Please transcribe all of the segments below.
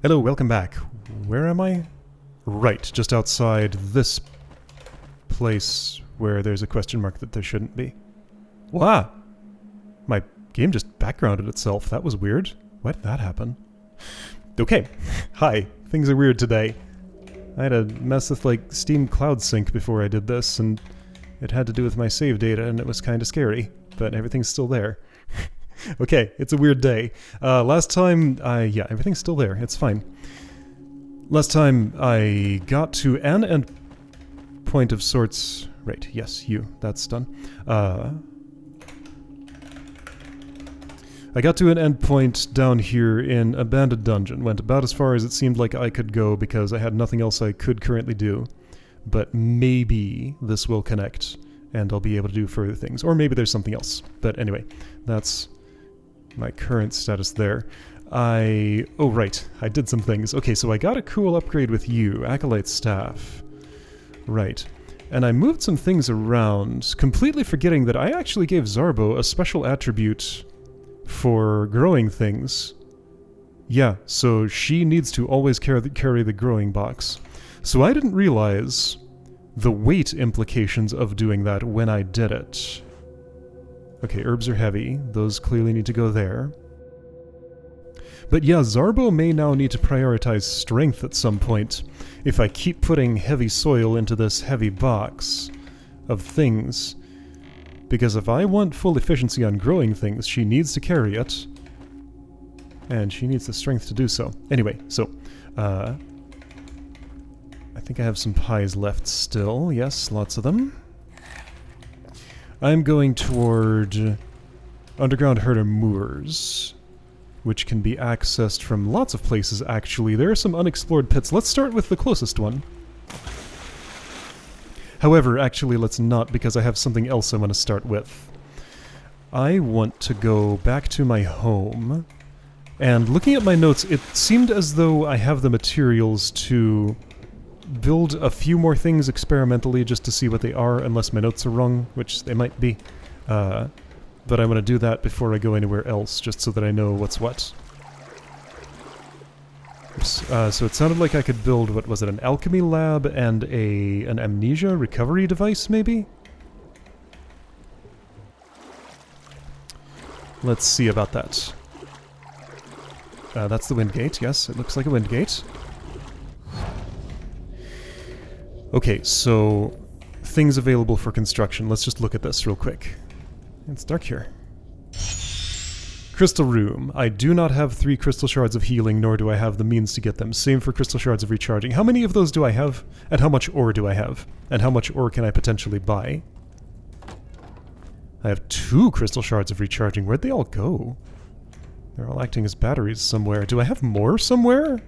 Hello, welcome back. Where am I? Right, just outside this place where there's a question mark that there shouldn't be. Wow! My game just backgrounded itself. That was weird. Why did that happen? Okay. Hi. Things are weird today. I had a mess with, like, Steam Cloud Sync before I did this, and it had to do with my save data, and it was kind of scary. But everything's still there. Okay, it's a weird day. Last time yeah, everything's still there. It's fine. Last time I got to an end point of sorts. Right, yes, you. That's done. I got to an endpoint down here in Abandoned Dungeon. Went about as far as it seemed like I could go because I had nothing else I could currently do. But maybe this will connect and I'll be able to do further things. Or maybe there's something else. But anyway, that's my current status there. Oh right, I did some things. Okay, so I got a cool upgrade with you, Acolyte Staff. Right. And I moved some things around, completely forgetting that I actually gave Zarbo a special attribute for growing things. Yeah, so she needs to always carry the growing box. So I didn't realize the weight implications of doing that when I did it. Okay, herbs are heavy. Those clearly need to go there. But yeah, Zarbo may now need to prioritize strength at some point if I keep putting heavy soil into this heavy box of things. Because if I want full efficiency on growing things, she needs to carry it. And she needs the strength to do so. Anyway, so, I think I have some pies left still. Yes, lots of them. I'm going toward Underground Herder Moors, which can be accessed from lots of places, actually. There are some unexplored pits. Let's start with the closest one. However, actually, let's not, because I have something else I want to start with. I want to go back to my home, and looking at my notes, it seemed as though I have the materials to build a few more things experimentally just to see what they are, unless my notes are wrong, which they might be. But I want to do that before I go anywhere else, just so that I know what's what. So it sounded like I could build, what was it, an alchemy lab and an amnesia recovery device, maybe? Let's see about that. That's the wind gate, yes, it looks like a wind gate. Okay, so things available for construction. Let's just look at this real quick. It's dark here. Crystal Room. I do not have 3 crystal shards of healing, nor do I have the means to get them. Same for crystal shards of recharging. How many of those do I have? And how much ore do I have? And how much ore can I potentially buy? I have 2 crystal shards of recharging. Where'd they all go? They're all acting as batteries somewhere. Do I have more somewhere?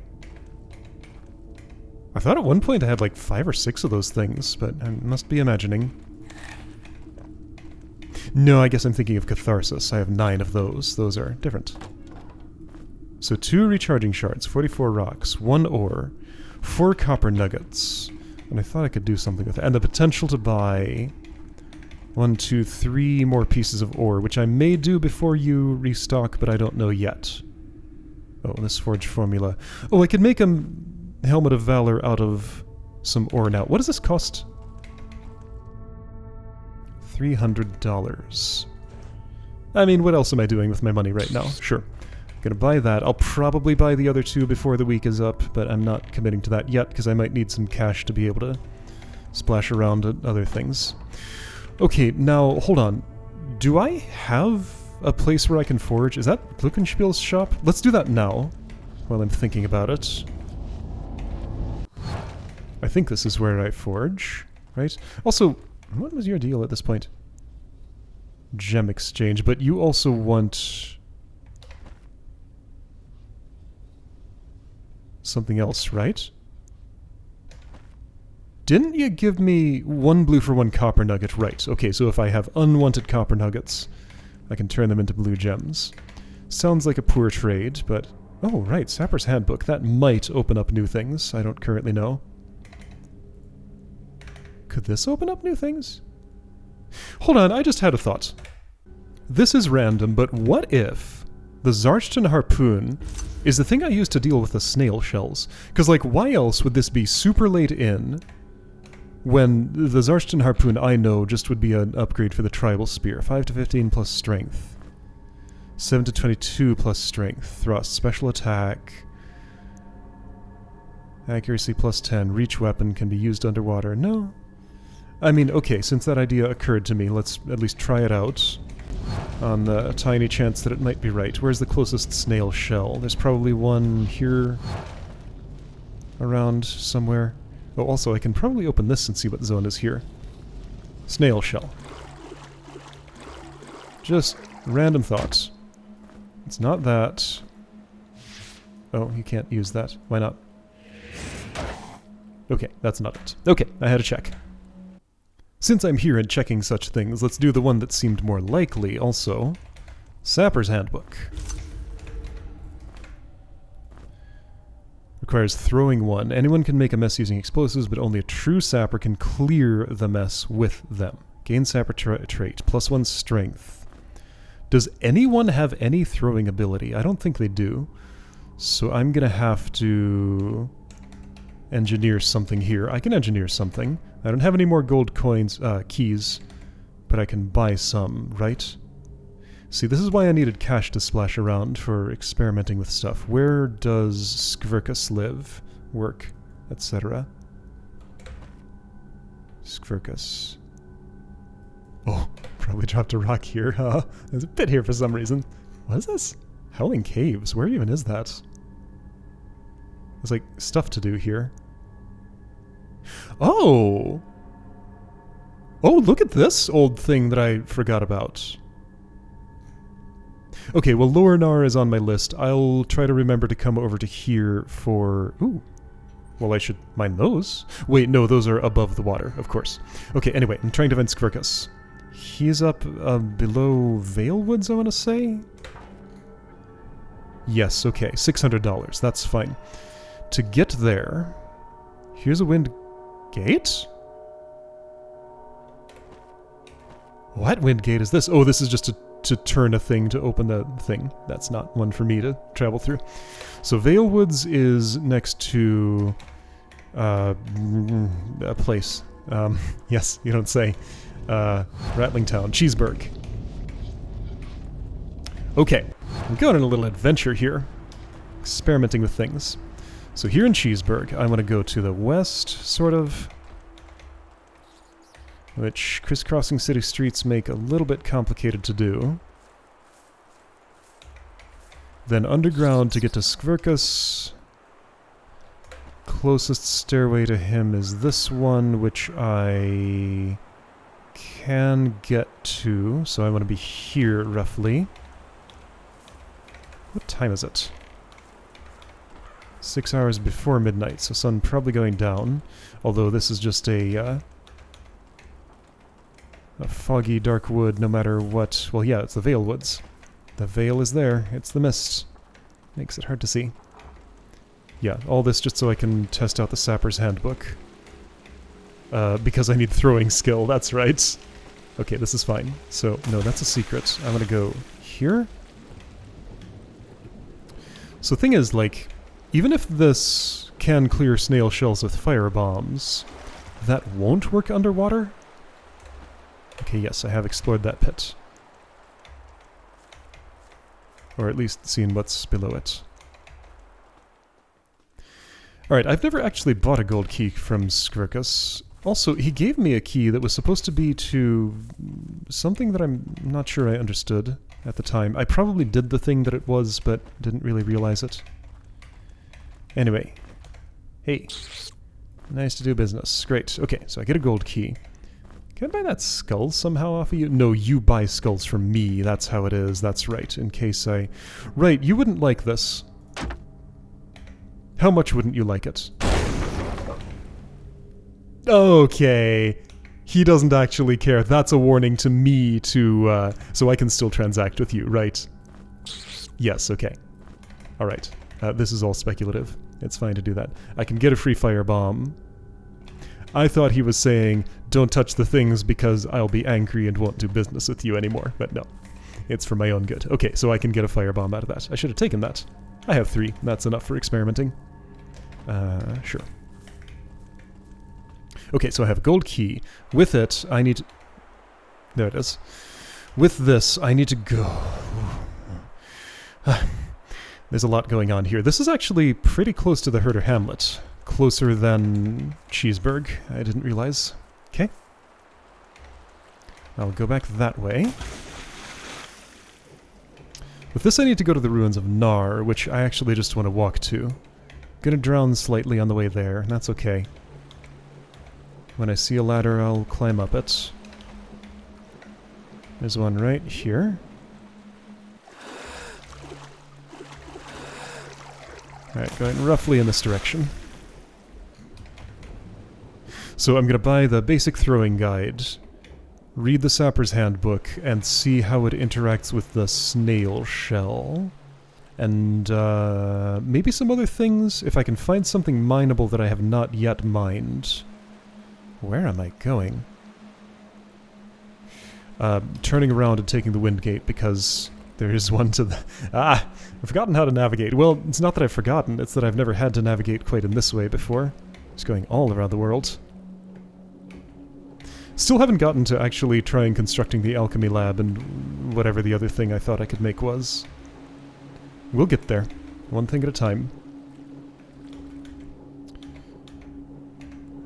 I thought at one point I had like 5 or 6 of those things, but I must be imagining. No, I guess I'm thinking of Catharsis. I have 9 of those. Those are different. So 2 recharging shards, 44 rocks, 1 ore, 4 copper nuggets. And I thought I could do something with it. And the potential to buy 1, 2, 3 more pieces of ore, which I may do before you restock, but I don't know yet. Oh, this forge formula. Oh, I could make a Helmet of Valor out of some ore now. What does this cost? $300. I mean, what else am I doing with my money right now? Sure. I'm gonna buy that. I'll probably buy the other 2 before the week is up, but I'm not committing to that yet, because I might need some cash to be able to splash around at other things. Okay, now, hold on. Do I have a place where I can forge? Is that Gluckenspiel's shop? Let's do that now, while I'm thinking about it. I think this is where I forge, right? Also, what was your deal at this point? Gem exchange, but you also want something else, right? Didn't you give me 1 blue for 1 copper nugget? Right, okay, so if I have unwanted copper nuggets, I can turn them into blue gems. Sounds like a poor trade, but... Oh, right, Sapper's Handbook. That might open up new things. I don't currently know. Could this open up new things? Hold on, I just had a thought. This is random, but what if the Zarchton Harpoon is the thing I use to deal with the snail shells. Because, like, why else would this be super late in when the Zarston Harpoon I know just would be an upgrade for the Tribal Spear? 5 to 15 plus strength. 7 to 22 plus strength. Thrust. Special attack. Accuracy plus 10. Reach weapon can be used underwater. No. I mean, okay, since that idea occurred to me, let's at least try it out on the tiny chance that it might be right. Where's the closest snail shell? There's probably one here around somewhere. Oh, also, I can probably open this and see what zone is here. Snail shell. Just random thoughts. It's not that. Oh, you can't use that. Why not? Okay, that's not it. Okay, I had to check. Since I'm here and checking such things, let's do the one that seemed more likely also. Sapper's Handbook. Requires throwing one. Anyone can make a mess using explosives, but only a true sapper can clear the mess with them. Gain sapper trait. +1 strength. Does anyone have any throwing ability? I don't think they do. So I'm gonna have to engineer something here. I can engineer something. I don't have any more gold coins, keys, but I can buy some, right? See, this is why I needed cash to splash around for experimenting with stuff. Where does Skvirkus live, work, etc.? Skvirkus. Oh, probably dropped a rock here, huh? There's a pit here for some reason. What is this? Howling Caves, where even is that? There's like stuff to do here. Oh! Oh, look at this old thing that I forgot about. Okay, well, Lornar is on my list. I'll try to remember to come over to here for... Ooh. Well, I should mine those. Wait, no, those are above the water, of course. Okay, anyway, I'm trying to find Skvirkus. He's up below Valewoods, I want to say? Yes, okay, $600. That's fine. To get there... Here's a wind gate? What wind gate is this? Oh, this is just to turn a thing to open the thing. That's not one for me to travel through. So Valewoods is next to a place. Yes, you don't say. Rattling Town. Cheeseburg. Okay, I'm going on a little adventure here. Experimenting with things. So here in Cheeseburg, I want to go to the west, sort of, which crisscrossing city streets make a little bit complicated to do. Then underground to get to Skvirkus. Closest stairway to him is this one, which I can get to, so I want to be here, roughly. What time is it? 6 hours before midnight, so sun probably going down. Although this is just a foggy, dark wood, no matter what. Well, yeah, it's the Valewoods. The veil is there. It's the mist. Makes it hard to see. Yeah, all this just so I can test out the Sapper's Handbook. Because I need throwing skill, that's right. Okay, this is fine. So, no, that's a secret. I'm gonna go here. So the thing is, like... Even if this can clear snail shells with fire bombs, that won't work underwater? Okay, yes, I have explored that pit. Or at least seen what's below it. Alright, I've never actually bought a gold key from Skvirkus. Also, he gave me a key that was supposed to be to something that I'm not sure I understood at the time. I probably did the thing that it was, but didn't really realize it. Anyway. Hey. Nice to do business. Great. Okay, so I get a gold key. Can I buy that skull somehow off of you? No, you buy skulls from me. That's how it is. That's right. In case I... Right, you wouldn't like this. How much wouldn't you like it? Okay. He doesn't actually care. That's a warning to me to... so I can still transact with you, right? Yes, okay. Alright. This is all speculative. It's fine to do that. I can get a free firebomb. I thought he was saying, don't touch the things because I'll be angry and won't do business with you anymore. But no. It's for my own good. Okay, so I can get a firebomb out of that. I should have taken that. I have 3. That's enough for experimenting. Sure. Okay, so I have a gold key. With it, I need to... There it is. With this, I need to go... There's a lot going on here. This is actually pretty close to the Herder Hamlet. Closer than Cheeseburg. I didn't realize. Okay. I'll go back that way. With this I need to go to the ruins of Nar, which I actually just want to walk to. Gonna drown slightly on the way there. That's okay. When I see a ladder, I'll climb up it. There's one right here. Alright, going roughly in this direction. So I'm going to buy the basic throwing guide, read the Sapper's Handbook, and see how it interacts with the snail shell. And maybe some other things, if I can find something mineable that I have not yet mined. Where am I going? Turning around and taking the Windgate because there is one to the... I've forgotten how to navigate. Well, it's not that I've forgotten, it's that I've never had to navigate quite in this way before. Just going all around the world. Still haven't gotten to actually trying constructing the alchemy lab and whatever the other thing I thought I could make was. We'll get there. One thing at a time.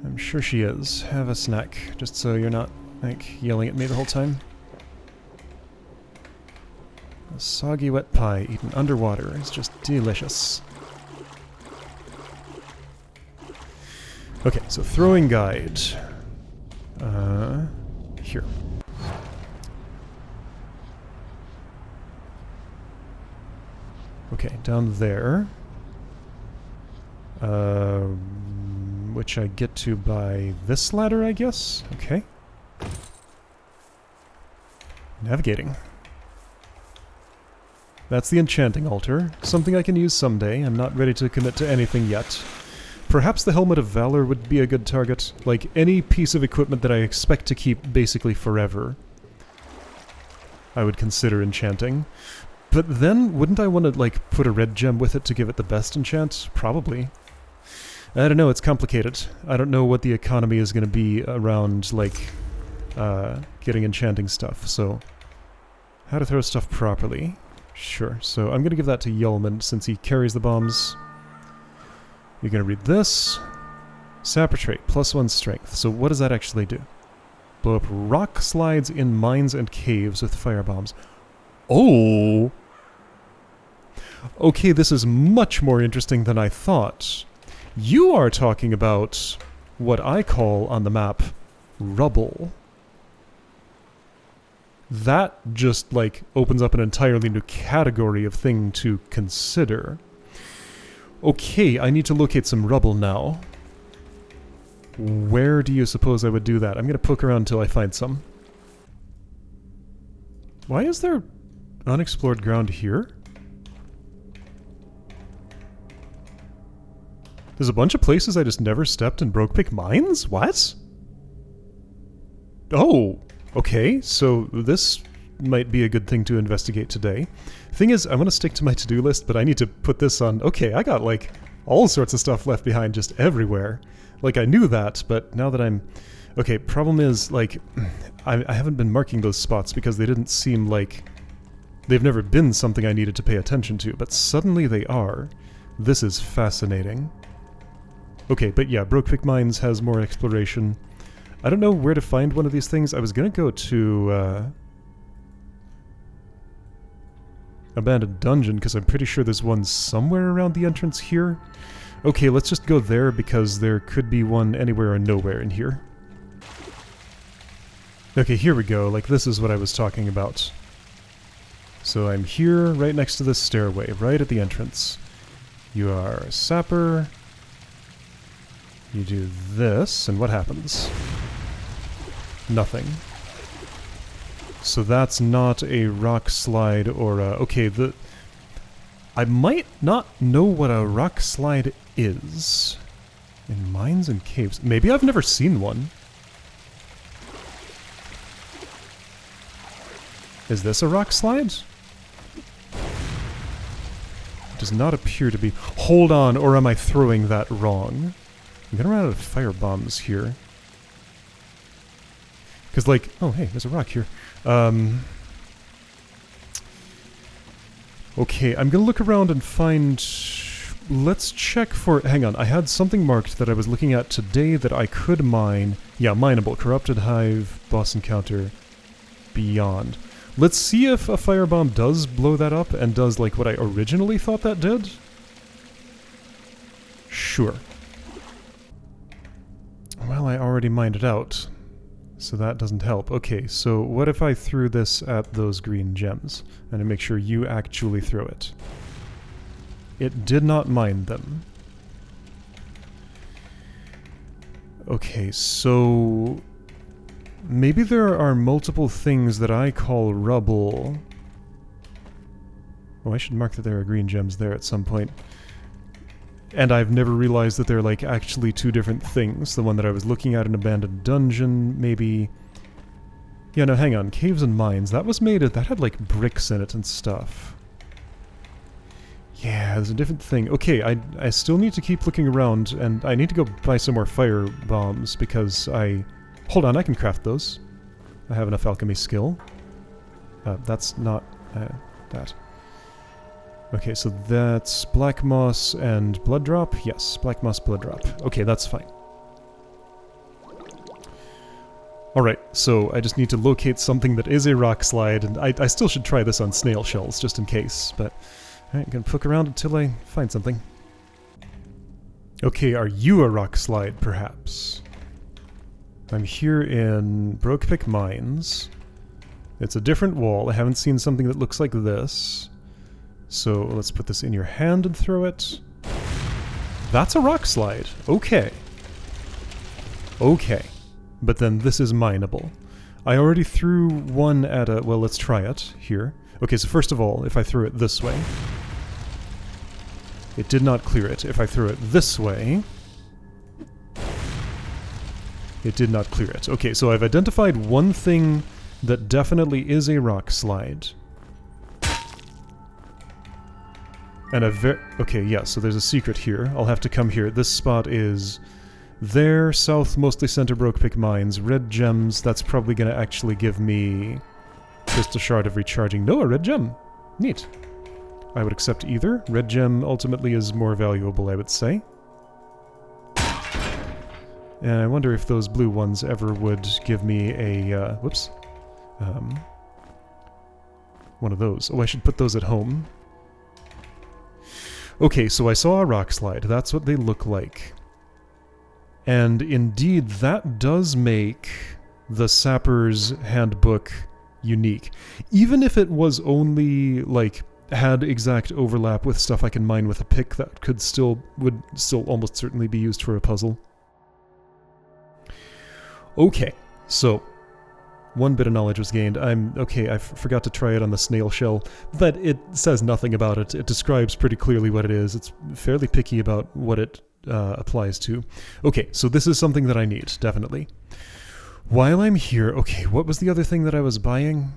I'm sure she is. Have a snack, just so you're not, like, yelling at me the whole time. A soggy wet pie eaten underwater is just delicious. Okay, so throwing guide. Here. Okay, down there. Which I get to by this ladder, I guess? Okay. Navigating. That's the enchanting altar. Something I can use someday. I'm not ready to commit to anything yet. Perhaps the Helmet of Valor would be a good target. Like, any piece of equipment that I expect to keep basically forever, I would consider enchanting. But then, wouldn't I want to, like, put a red gem with it to give it the best enchant? Probably. I don't know, it's complicated. I don't know what the economy is going to be around, like, getting enchanting stuff, so... How to throw stuff properly. Sure, so I'm going to give that to Yulman since he carries the bombs. You're going to read this. Sapper trait, +1 strength. So what does that actually do? Blow up rock slides in mines and caves with firebombs. Oh! Okay, this is much more interesting than I thought. You are talking about what I call on the map rubble. That just, like, opens up an entirely new category of thing to consider. Okay, I need to locate some rubble now. Where do you suppose I would do that? I'm going to poke around until I find some. Why is there unexplored ground here? There's a bunch of places I just never stepped in Brokepick Mines? What? Oh, okay, so this might be a good thing to investigate today. Thing is, I want to stick to my to-do list, but I need to put this on... Okay, I got, like, all sorts of stuff left behind just everywhere. Like, I knew that, but now that I'm... Okay, problem is, like, I haven't been marking those spots because they didn't seem like... They've never been something I needed to pay attention to, but suddenly they are. This is fascinating. Okay, but yeah, Brokepick Mines has more exploration. I don't know where to find one of these things. I was gonna go to, Abandoned Dungeon, because I'm pretty sure there's one somewhere around the entrance here. Okay, let's just go there, because there could be one anywhere or nowhere in here. Okay, here we go. Like, this is what I was talking about. So I'm here, right next to this stairway, right at the entrance. You are a sapper. You do this, and what happens? Nothing. So that's not a rock slide or a... Okay, I might not know what a rock slide is. In mines and caves. Maybe I've never seen one. Is this a rock slide? Does not appear to be. Hold on, or am I throwing that wrong? I'm gonna run out of fire bombs here. Because, like, oh, hey, there's a rock here. Okay, I'm gonna look around and find... Let's check for... Hang on, I had something marked that I was looking at today that I could mine. Yeah, mineable. Corrupted Hive, boss encounter, beyond. Let's see if a firebomb does blow that up and does, like, what I originally thought that did. Sure. Well, I already mined it out, so that doesn't help. Okay, so what if I threw this at those green gems? And I make sure you actually throw it. It did not mine them. Okay, so... maybe there are multiple things that I call rubble. Oh, I should mark that there are green gems there at some point. And I've never realized that they're, like, actually two different things. The one that I was looking at in Abandoned Dungeon, maybe... Yeah, no, hang on. Caves and Mines. That was made of... that had, like, bricks in it and stuff. Yeah, there's a different thing. Okay, I still need to keep looking around, and I need to go buy some more fire bombs, because I... Hold on, I can craft those. I have enough alchemy skill. That's not... that. Okay, so that's Black Moss and Blood Drop? Yes, Black Moss, Blood Drop. Okay, that's fine. Alright, so I just need to locate something that is a rock slide, and I still should try this on snail shells, just in case, but... Alright, I'm gonna poke around until I find something. Okay, are you a rock slide, perhaps? I'm here in Brokepick Mines. It's a different wall. I haven't seen something that looks like this. So let's put this in your hand and throw it. That's a rock slide. Okay. Okay. But then this is mineable. I already threw one at a... well, let's try it here. Okay, so first of all, if I threw it this way... it did not clear it. If I threw it this way... it did not clear it. Okay, so I've identified one thing that definitely is a rock slide. And okay, yeah, so there's a secret here. I'll have to come here. This spot is there, south, mostly center Brokepick Mines. Red gems, that's probably going to actually give me Crystal Shard of Recharging. No, a red gem. Neat. I would accept either. Red gem ultimately is more valuable, I would say. And I wonder if those blue ones ever would give me a, whoops. One of those. Oh, I should put those at home. Okay, so I saw a rock slide. That's what they look like. And indeed, that does make the Sapper's Handbook unique. Even if it was only, like, had exact overlap with stuff I can mine with a pick, that would still almost certainly be used for a puzzle. Okay, so... one bit of knowledge was gained. Okay, I forgot to try it on the snail shell, but it says nothing about it. It describes pretty clearly what it is. It's fairly picky about what it applies to. Okay, so this is something that I need, definitely. While I'm here, okay, what was the other thing that I was buying?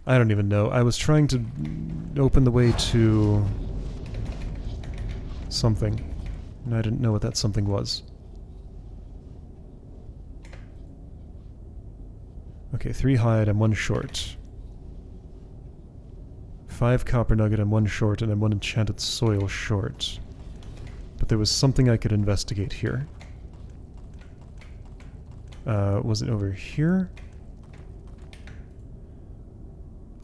I don't even know. I was trying to open the way to something, and I didn't know what that something was. Okay, 3 hide and 1 short. 5 copper nugget and 1 short, and then 1 enchanted soil short. But there was something I could investigate here. Was it over here?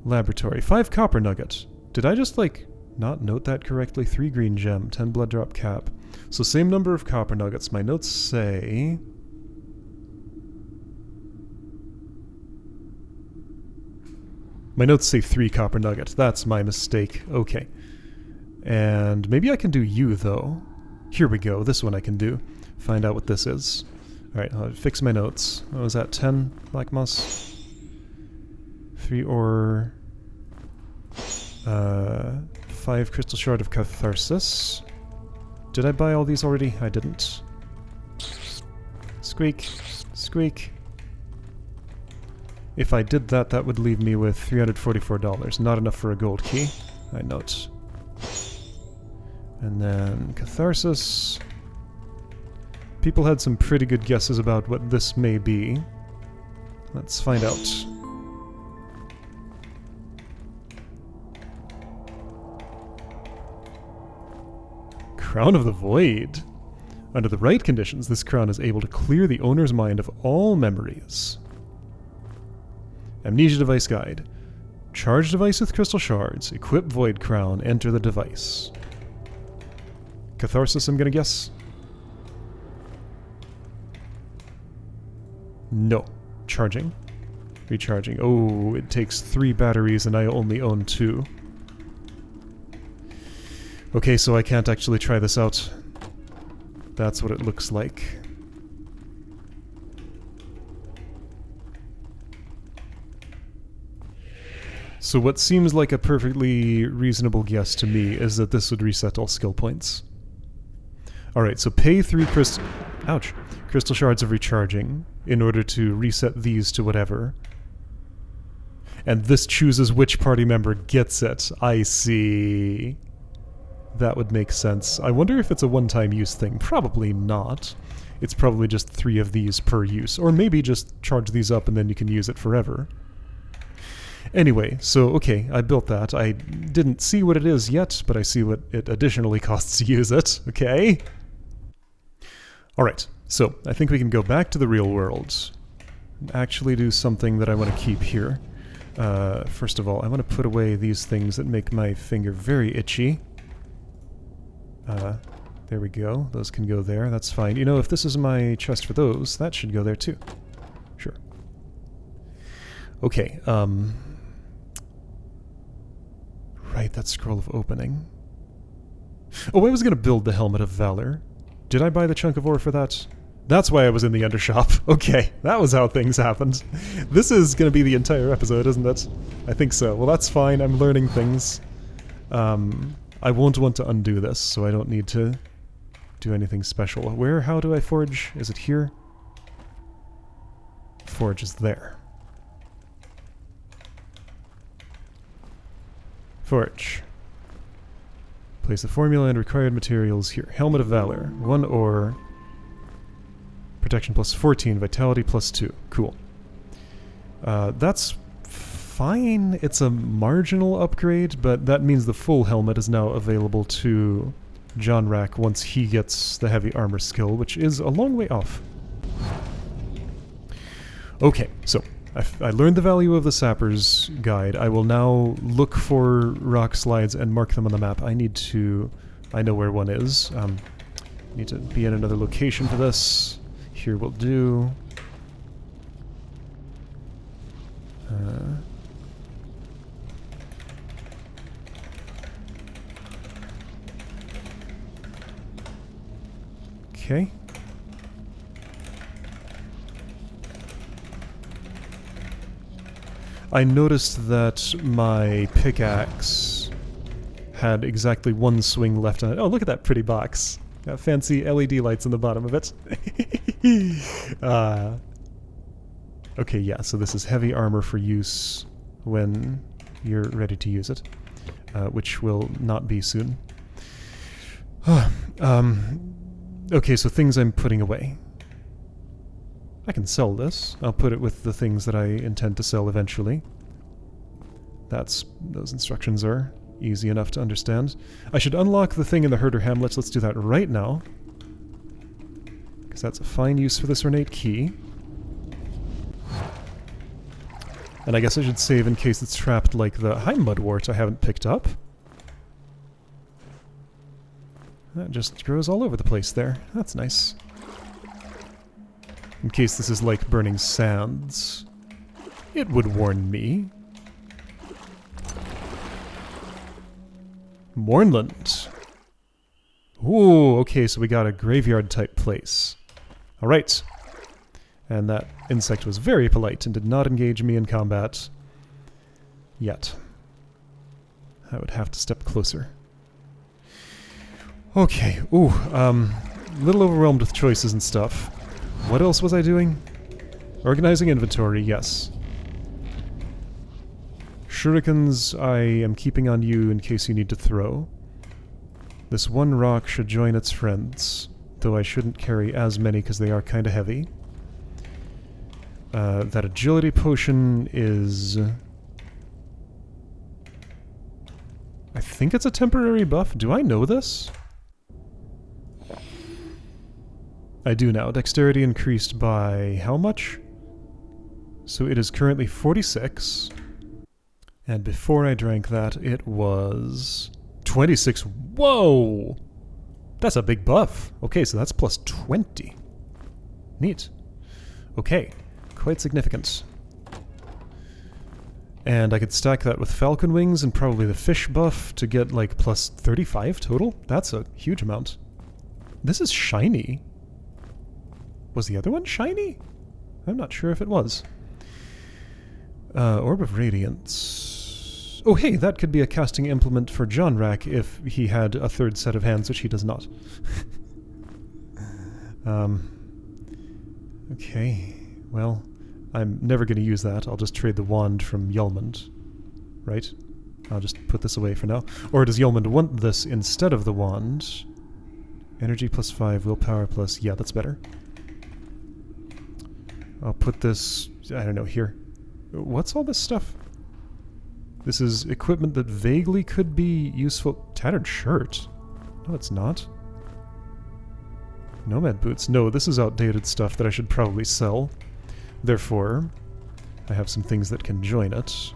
Laboratory. 5 copper nugget. Did I just, like, not note that correctly? 3 green gem, 10 blood drop cap. So same number of copper nuggets. My notes say... my notes say 3 copper nuggets. That's my mistake. Okay. And maybe I can do you, though. Here we go. This one I can do. Find out what this is. Alright, I'll fix my notes. What was that? 10 black moss? 3 ore... 5 crystal shard of catharsis. Did I buy all these already? I didn't. Squeak. Squeak. If I did that, that would leave me with $344. Not enough for a gold key. I note. And then Catharsis. People had some pretty good guesses about what this may be. Let's find out. Crown of the Void. Under the right conditions, this crown is able to clear the owner's mind of all memories. Amnesia device guide. Charge device with crystal shards. Equip Void Crown. Enter the device. Catharsis, I'm gonna guess. No. Charging. Recharging. Oh, it takes 3 batteries and I only own 2. Okay, so I can't actually try this out. That's what it looks like. So what seems like a perfectly reasonable guess to me is that this would reset all skill points. Alright, so pay 3 crystal shards of recharging in order to reset these to whatever. And this chooses which party member gets it. I see. That would make sense. I wonder if it's a one-time use thing. Probably not. It's probably just 3 of these per use. Or maybe just charge these up and then you can use it forever. Anyway, so okay, I built that. I didn't see what it is yet, but I see what it additionally costs to use it. Okay? Alright, so I think we can go back to the real world and actually do something that I want to keep here. First of all, I want to put away these things that make my finger very itchy. There we go. Those can go there. That's fine. You know, if this is my chest for those, that should go there too. Sure. Okay, right, that Scroll of Opening. Oh, I was gonna build the Helmet of Valor. Did I buy the chunk of ore for that? That's why I was in the Undershop. Okay, that was how things happened. This is gonna be the entire episode, isn't it? I think so. Well, that's fine. I'm learning things. I won't want to undo this, so I don't need to do anything special. How do I forge? Is it here? Forge is there. Forge. Place the formula and required materials here. Helmet of Valor. 1 ore. Protection plus 14. Vitality plus 2. Cool. That's fine. It's a marginal upgrade, but that means the full helmet is now available to John Rack once he gets the heavy armor skill, which is a long way off. Okay, so I learned the value of the Sapper's Guide. I will now look for rock slides and mark them on the map. I know where one is. Need to be in another location for this. Here will do. Okay. I noticed that my pickaxe had exactly 1 swing left on it. Oh, look at that pretty box. Got fancy LED lights on the bottom of it. Okay, yeah, so this is heavy armor for use when you're ready to use it, which will not be soon. Okay, so things I'm putting away. I can sell this. I'll put it with the things that I intend to sell eventually. Those instructions are easy enough to understand. I should unlock the thing in the Herder Hamlet. Let's do that right now, because that's a fine use for this ornate key. And I guess I should save in case it's trapped like the... Hi, Mudwort, I haven't picked up. That just grows all over the place there. That's nice. In case this is like Burning Sands, it would warn me. Mournland. Ooh, okay, so we got a graveyard-type place. Alright. And that insect was very polite and did not engage me in combat. Yet. I would have to step closer. Okay, ooh, little overwhelmed with choices and stuff. What else was I doing? Organizing inventory, yes. Shurikens I am keeping on you in case you need to throw. This one rock should join its friends, though I shouldn't carry as many because they are kind of heavy. That agility potion is... I think it's a temporary buff. Do I know this? I do now. Dexterity increased by how much? So it is currently 46. And before I drank that, it was 26. Whoa! That's a big buff. Okay, so that's plus 20. Neat. Okay, quite significant. And I could stack that with Falcon Wings and probably the fish buff to get like plus 35 total. That's a huge amount. This is shiny. Was the other one shiny? I'm not sure if it was. Orb of Radiance. Oh hey, that could be a casting implement for Jonrak if he had a third set of hands, which he does not. Okay, well, I'm never going to use that. I'll just trade the wand from Yulmund, right? I'll just put this away for now. Or does Yulmund want this instead of the wand? Energy plus 5, willpower plus... yeah, that's better. I'll put this, I don't know, here. What's all this stuff? This is equipment that vaguely could be useful. Tattered shirt. No, it's not. Nomad boots. No, this is outdated stuff that I should probably sell. Therefore, I have some things that can join it.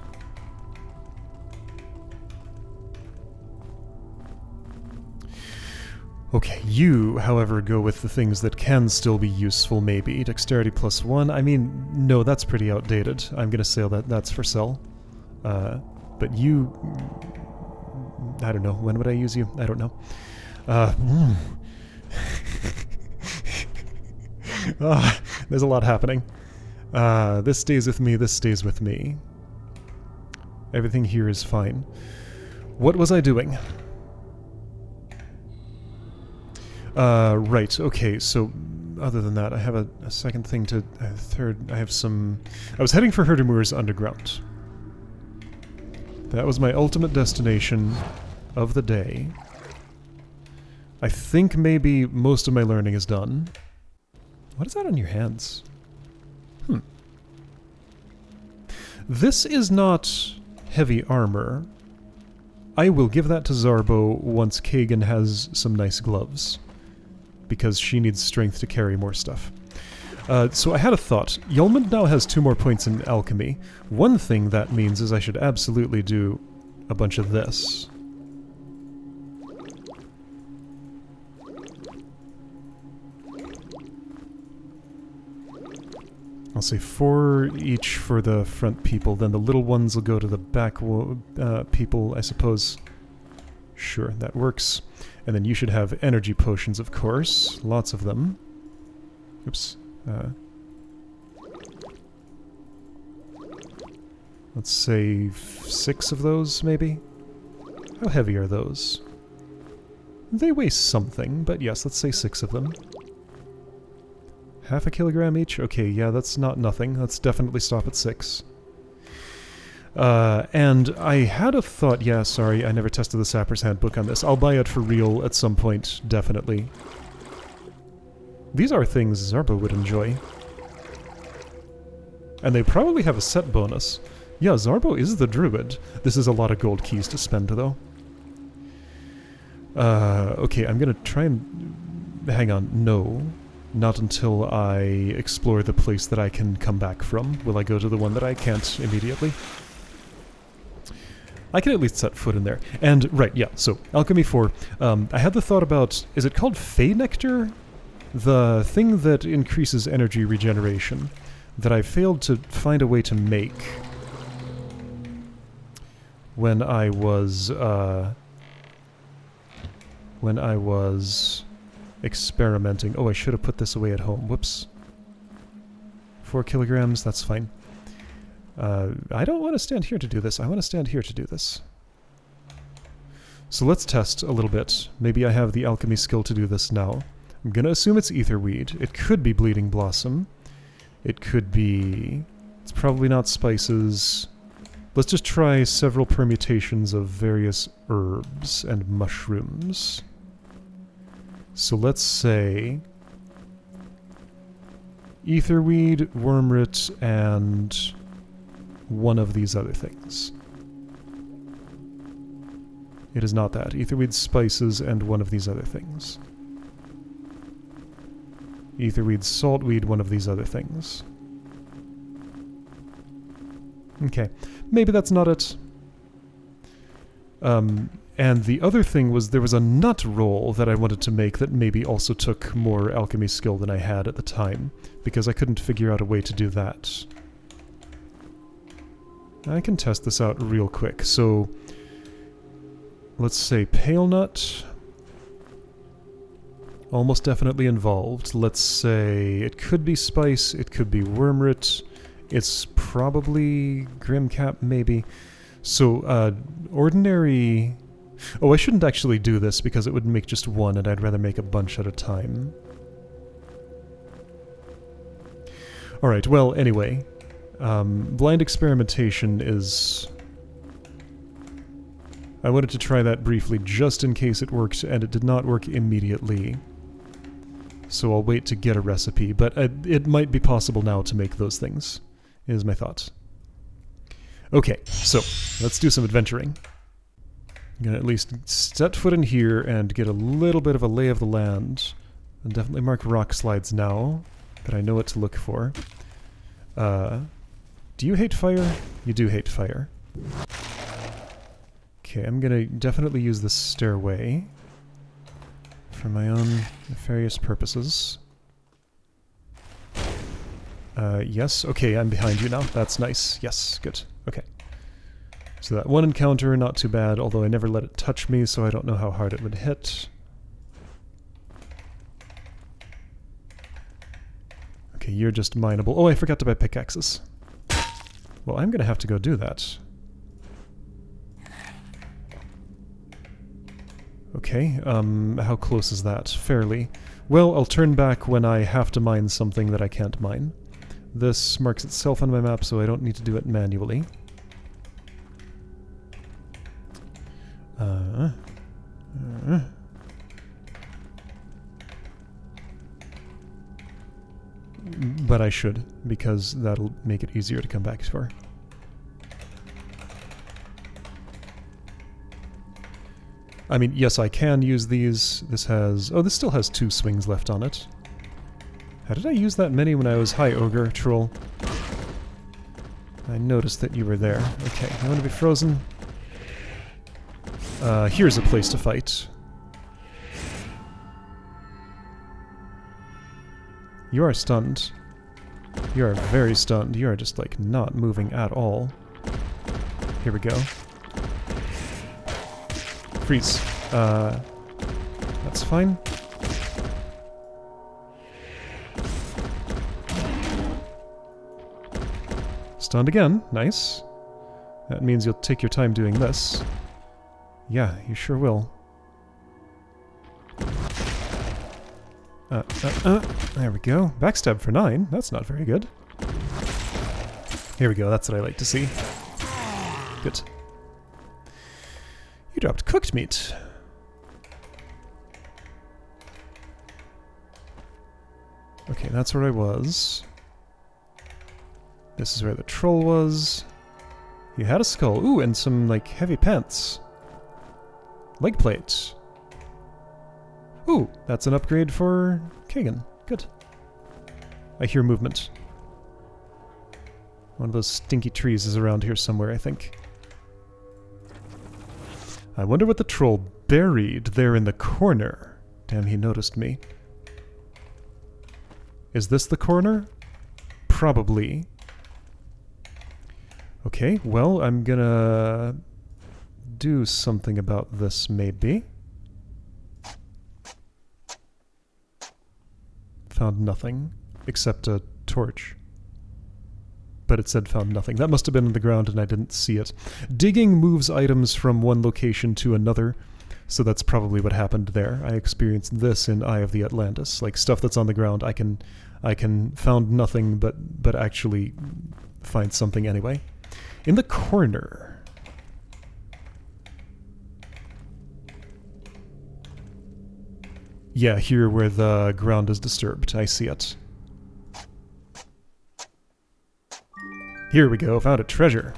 Okay, you, however, go with the things that can still be useful, maybe. Dexterity plus 1. I mean, no, that's pretty outdated. I'm gonna say that that's for sell. But you... I don't know. When would I use you? I don't know. There's a lot happening. This stays with me, this stays with me. Everything here is fine. What was I doing? Right, okay, so other than that, I have a second thing to... third, I have some... I was heading for Herdermoor's Underground. That was my ultimate destination of the day. I think maybe most of my learning is done. What is that on your hands? This is not heavy armor. I will give that to Zarbo once Kagan has some nice gloves, because she needs strength to carry more stuff. So I had a thought. Yulmund now has 2 more points in alchemy. One thing that means is I should absolutely do a bunch of this. I'll say 4 each for the front people, then the little ones will go to the back people, I suppose. Sure, that works. And then you should have energy potions, of course. Lots of them. Oops. Let's say 6 of those, maybe? How heavy are those? They weigh something, but yes, let's say 6 of them. Half a kilogram each? Okay, yeah, that's not nothing. Let's definitely stop at 6. And I had a thought, yeah, sorry, I never tested the Sapper's Handbook on this. I'll buy it for real at some point, definitely. These are things Zarbo would enjoy. And they probably have a set bonus. Yeah, Zarbo is the druid. This is a lot of gold keys to spend, though. Okay, I'm gonna try and... hang on, no. Not until I explore the place that I can come back from. Will I go to the one that I can't immediately? I can at least set foot in there. And, right, yeah, so, Alchemy 4. I had the thought about, is it called Fey Nectar? The thing that increases energy regeneration that I failed to find a way to make when I was experimenting. Oh, I should have put this away at home. Whoops. 4 kilograms, that's fine. I don't want to stand here to do this. I want to stand here to do this. So let's test a little bit. Maybe I have the alchemy skill to do this now. I'm gonna assume it's Aetherweed. It could be Bleeding Blossom. It could be... it's probably not spices. Let's just try several permutations of various herbs and mushrooms. So let's say etherweed, wormroot, and one of these other things. It is not that. Etherweed, spices, and one of these other things. Etherweed, saltweed, one of these other things. Okay, maybe that's not it. And the other thing was there was a nut roll that I wanted to make that maybe also took more alchemy skill than I had at the time, because I couldn't figure out a way to do that. I can test this out real quick. So, let's say pale nut. Almost definitely involved. Let's say it could be spice, it could be wormroot. It's probably Grimcap, maybe. So, ordinary... Oh, I shouldn't actually do this because it would make just one and I'd rather make a bunch at a time. Alright, well, anyway. Blind experimentation is... I wanted to try that briefly just in case it worked, and it did not work immediately. So I'll wait to get a recipe, but it might be possible now to make those things, is my thought. Okay, so let's do some adventuring. I'm gonna at least set foot in here and get a little bit of a lay of the land. And definitely mark rock slides now, that I know what to look for. Do you hate fire? You do hate fire. Okay, I'm gonna definitely use this stairway for my own nefarious purposes. Yes, okay, I'm behind you now. That's nice. Yes, good. Okay. So that one encounter, not too bad, although I never let it touch me, so I don't know how hard it would hit. Okay, you're just mineable. Oh, I forgot to buy pickaxes. Well, I'm gonna have to go do that. Okay, how close is that? Fairly. Well, I'll turn back when I have to mine something that I can't mine. This marks itself on my map, so I don't need to do it manually. But I should, because that'll make it easier to come back for. I mean, yes, I can use these. This has... Oh, this still has 2 swings left on it. How did I use that many when I was high ogre troll? I noticed that you were there. Okay, I want to be frozen. Here's a place to fight. You are stunned. You are very stunned. You are just, like, not moving at all. Here we go. Freeze. That's fine. Stunned again. Nice. That means you'll take your time doing this. Yeah, you sure will. There we go. Backstab for 9. That's not very good. Here we go. That's what I like to see. Good. You dropped cooked meat. Okay, that's where I was. This is where the troll was. You had a skull. Ooh, and some, like, heavy pants. Leg plates. Ooh, that's an upgrade for Kagan. Good. I hear movement. One of those stinky trees is around here somewhere, I think. I wonder what the troll buried there in the corner. Damn, he noticed me. Is this the corner? Probably. Okay, well, I'm gonna do something about this, maybe. Found nothing, except a torch. But it said found nothing. That must have been in the ground and I didn't see it. Digging moves items from one location to another, so that's probably what happened there. I experienced this in Eye of the Atlantis. Like, stuff that's on the ground, I can found nothing but actually find something anyway. In the corner. Yeah, here where the ground is disturbed. I see it. Here we go, found a treasure.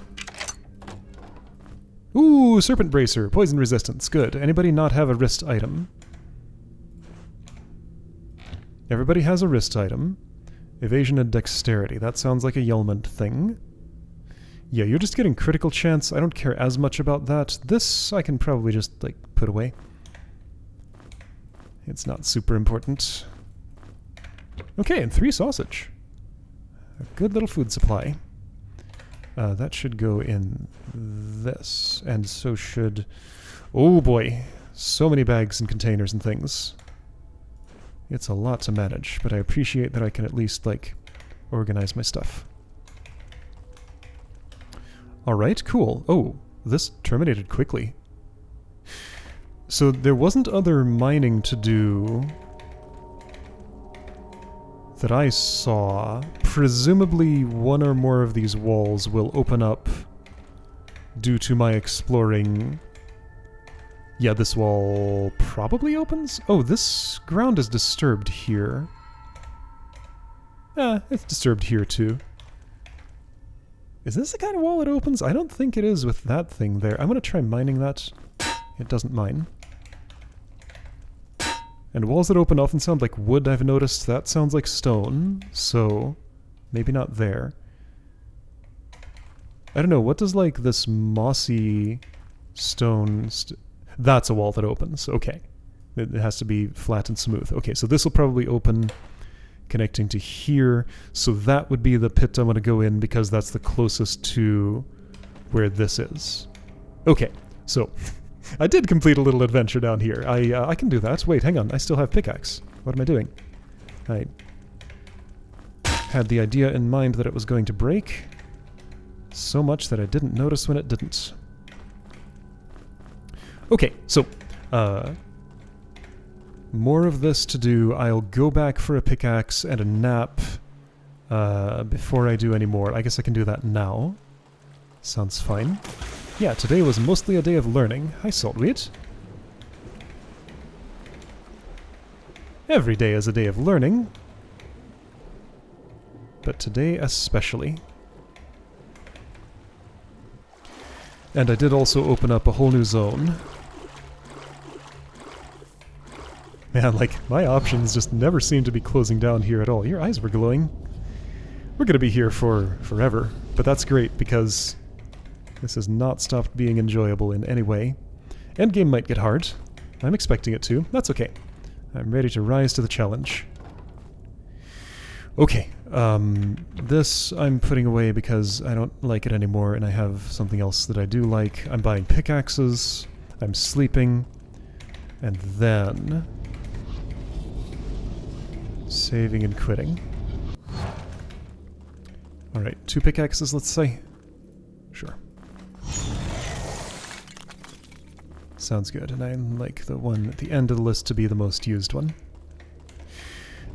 Ooh, Serpent Bracer, poison resistance, good. Anybody not have a wrist item? Everybody has a wrist item. Evasion and dexterity, that sounds like a Yelmond thing. Yeah, you're just getting critical chance. I don't care as much about that. This I can probably just, like, put away. It's not super important. Okay, and 3 sausage. A good little food supply. That should go in this, and so should... Oh boy, so many bags and containers and things. It's a lot to manage, but I appreciate that I can at least, like, organize my stuff. Alright, cool. Oh, this terminated quickly. So there wasn't other mining to do that I saw. Presumably one or more of these walls will open up due to my exploring. Yeah, this wall probably opens? Oh, this ground is disturbed here. It's disturbed here too. Is this the kind of wall that opens? I don't think it is with that thing there. I'm gonna try mining that. It doesn't mine. And walls that open often sound like wood, I've noticed. That sounds like stone, so maybe not there. I don't know, what does, like, this mossy stone... That's a wall that opens, okay. It has to be flat and smooth. Okay, so this will probably open connecting to here, so that would be the pit I'm going to go in because that's the closest to where this is. Okay, so... I did complete a little adventure down here. I can do that. Wait, hang on. I still have pickaxe. What am I doing? I had the idea in mind that it was going to break so much that I didn't notice when it didn't. Okay, so more of this to do. I'll go back for a pickaxe and a nap before I do any more. I guess I can do that now. Sounds fine. Yeah, today was mostly a day of learning. Hi, Saltweed. Every day is a day of learning, but today especially. And I did also open up a whole new zone. Man, like, my options just never seem to be closing down here at all. Your eyes were glowing. We're gonna be here for forever, but that's great because this has not stopped being enjoyable in any way. Endgame might get hard. I'm expecting it to. That's okay. I'm ready to rise to the challenge. Okay, this I'm putting away because I don't like it anymore and I have something else that I do like. I'm buying pickaxes, I'm sleeping, and then saving and quitting. Alright, 2 pickaxes, let's say. Sure. Sounds good, and I like the one at the end of the list to be the most used one.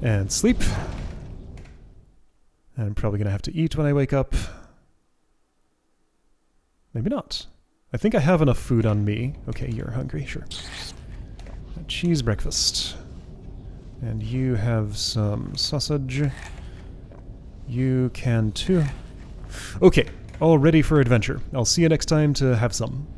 And sleep. And I'm probably going to have to eat when I wake up. Maybe not. I think I have enough food on me. Okay, you're hungry, sure. A cheese breakfast. And you have some sausage. You can too. Okay, all ready for adventure. I'll see you next time to have some.